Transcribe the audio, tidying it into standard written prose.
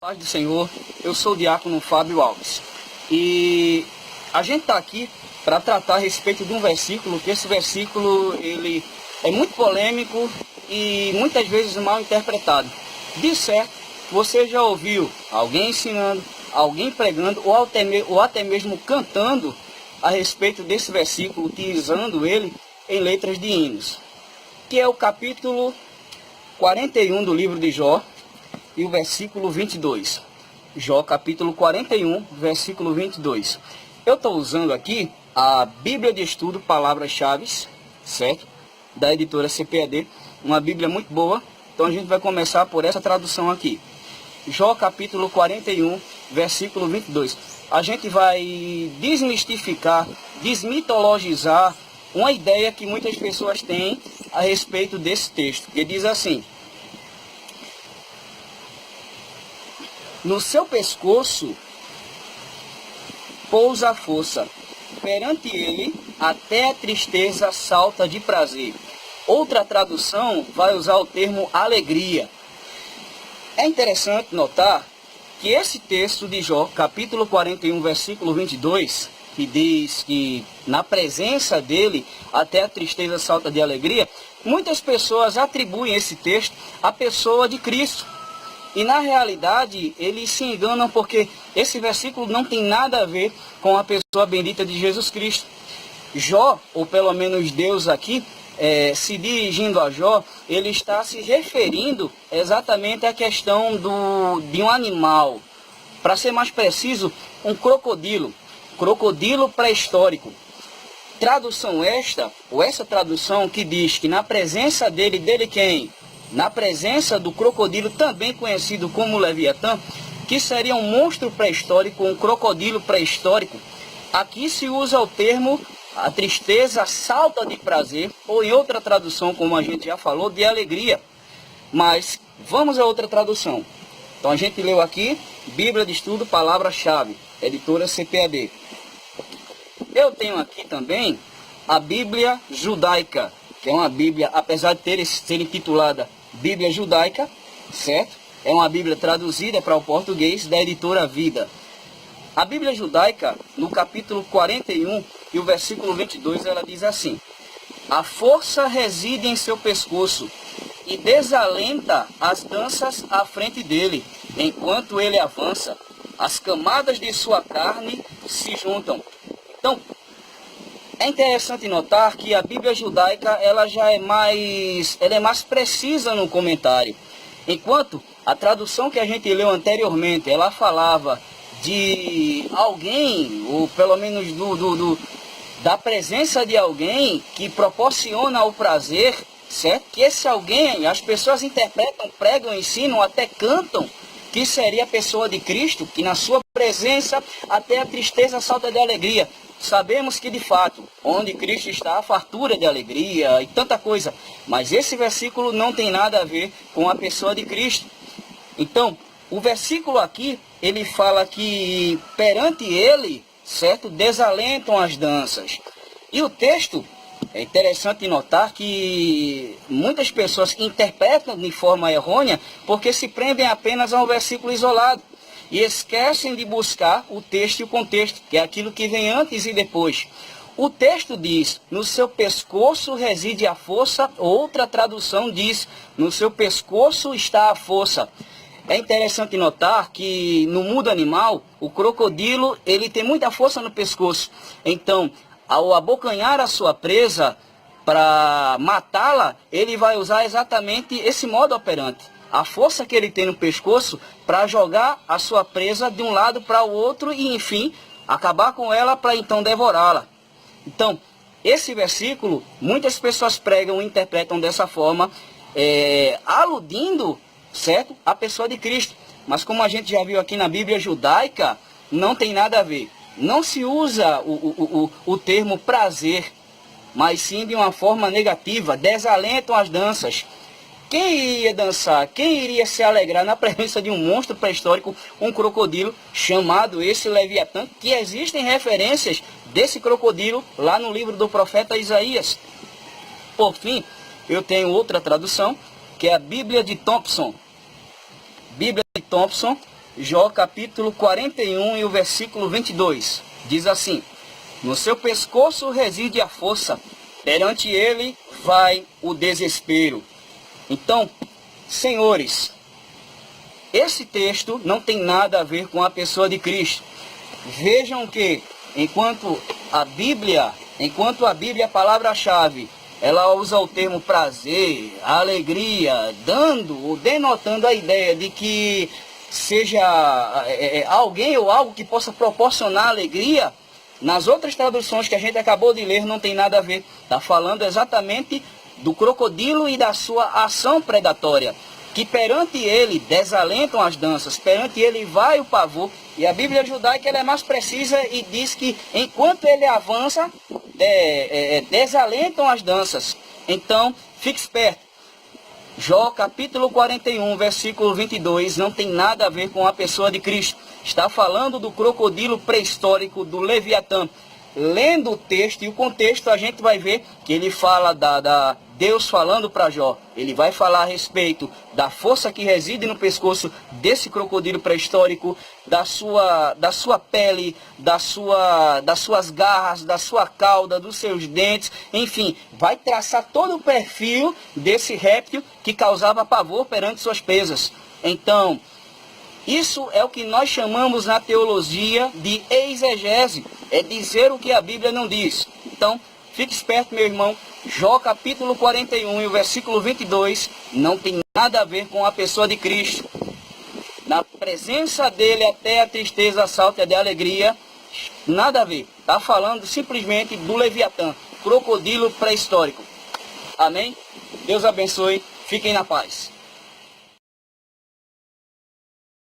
Paz do Senhor, eu sou o diácono Fábio Alves e a gente está aqui para tratar a respeito de um versículo, que esse versículo ele é muito polêmico e muitas vezes mal interpretado. De certo, você já ouviu alguém ensinando, alguém pregando ou até mesmo cantando a respeito desse versículo, utilizando ele em letras de hinos, que é o capítulo 41 do livro de Jó, e o versículo 22. Jó capítulo 41, versículo 22. Eu estou usando aqui a Bíblia de Estudo Palavras-Chave, certo? Da editora CPAD, uma Bíblia muito boa. Então a gente vai começar por essa tradução aqui. Jó capítulo 41, versículo 22. A gente vai desmistificar, desmitologizar uma ideia que muitas pessoas têm a respeito desse texto, que diz assim: no seu pescoço pousa a força, perante ele até a tristeza salta de prazer. Outra tradução vai usar o termo alegria. É interessante notar que esse texto de Jó, capítulo 41, versículo 22, que diz que na presença dele até a tristeza salta de alegria, muitas pessoas atribuem esse texto à pessoa de Cristo. E na realidade, eles se enganam porque esse versículo não tem nada a ver com a pessoa bendita de Jesus Cristo. Jó, ou pelo menos Deus aqui, se dirigindo a Jó, ele está se referindo exatamente à questão de um animal. Para ser mais preciso, um crocodilo. Crocodilo pré-histórico. Tradução essa tradução que diz que na presença dele quem? Na presença do crocodilo, também conhecido como Leviatã, que seria um monstro pré-histórico, um crocodilo pré-histórico. Aqui se usa o termo a tristeza salta de prazer, ou em outra tradução, como a gente já falou, de alegria. Mas vamos a outra tradução. Então a gente leu aqui, Bíblia de Estudo Palavra-Chave, editora CPAD. Eu tenho aqui também a Bíblia Judaica, que é uma Bíblia, apesar de ser intitulada Bíblia Judaica, certo? É uma Bíblia traduzida para o português da editora Vida. A Bíblia Judaica, no capítulo 41 e o versículo 22, ela diz assim: a força reside em seu pescoço e desalenta as danças à frente dele, enquanto ele avança. As camadas de sua carne se juntam. Então, é interessante notar que a Bíblia Judaica ela é mais precisa no comentário. Enquanto a tradução que a gente leu anteriormente, ela falava de alguém, ou pelo menos da presença de alguém que proporciona o prazer, certo? Que esse alguém, as pessoas interpretam, pregam, ensinam, até cantam, que seria a pessoa de Cristo, que na sua presença até a tristeza salta de alegria. Sabemos que de fato, onde Cristo está, há fartura de alegria e tanta coisa. Mas esse versículo não tem nada a ver com a pessoa de Cristo. Então, o versículo aqui, ele fala que perante ele, certo, desalentam as danças. E o texto, é interessante notar que muitas pessoas interpretam de forma errônea porque se prendem apenas a um versículo isolado. E esquecem de buscar o texto e o contexto, que é aquilo que vem antes e depois. O texto diz, no seu pescoço reside a força. Outra tradução diz, no seu pescoço está a força. É interessante notar que no mundo animal, o crocodilo ele tem muita força no pescoço. Então, ao abocanhar a sua presa para matá-la, ele vai usar exatamente esse modo operante. A força que ele tem no pescoço para jogar a sua presa de um lado para o outro e, enfim, acabar com ela para então devorá-la. Então, esse versículo, muitas pessoas pregam e interpretam dessa forma, aludindo, certo, a pessoa de Cristo. Mas como a gente já viu aqui na Bíblia Judaica, não tem nada a ver. Não se usa o termo prazer, mas sim de uma forma negativa, desalentam as danças. Quem iria dançar, quem iria se alegrar na presença de um monstro pré-histórico, um crocodilo, chamado esse Leviatã, que existem referências desse crocodilo lá no livro do profeta Isaías. Por fim, eu tenho outra tradução, que é a Bíblia de Thompson. Bíblia de Thompson, Jó capítulo 41 e o versículo 22. Diz assim: no seu pescoço reside a força, perante ele vai o desespero. Então, senhores, esse texto não tem nada a ver com a pessoa de Cristo. Vejam que, enquanto a Bíblia, a palavra-chave, ela usa o termo prazer, alegria, dando ou denotando a ideia de que seja alguém ou algo que possa proporcionar alegria. Nas outras traduções que a gente acabou de ler, não tem nada a ver. Está falando exatamente do crocodilo e da sua ação predatória, que perante ele desalentam as danças, perante ele vai o pavor. E a Bíblia judaica ela é mais precisa e diz que enquanto ele avança, desalentam as danças. Então, fique esperto. Jó capítulo 41, versículo 22, não tem nada a ver com a pessoa de Cristo. Está falando do crocodilo pré-histórico, do Leviatã. Lendo o texto e o contexto, a gente vai ver que ele fala Deus falando para Jó. Ele vai falar a respeito da força que reside no pescoço desse crocodilo pré-histórico, da sua pele, das suas garras, da sua cauda, dos seus dentes, enfim, vai traçar todo o perfil desse réptil que causava pavor perante suas presas. Então, isso é o que nós chamamos na teologia de exegese, é dizer o que a Bíblia não diz. Então, fique esperto, meu irmão. Jó capítulo 41 e o versículo 22 não tem nada a ver com a pessoa de Cristo. Na presença dele até a tristeza salta de alegria, nada a ver. Está falando simplesmente do Leviatã, crocodilo pré-histórico. Amém? Deus abençoe. Fiquem na paz.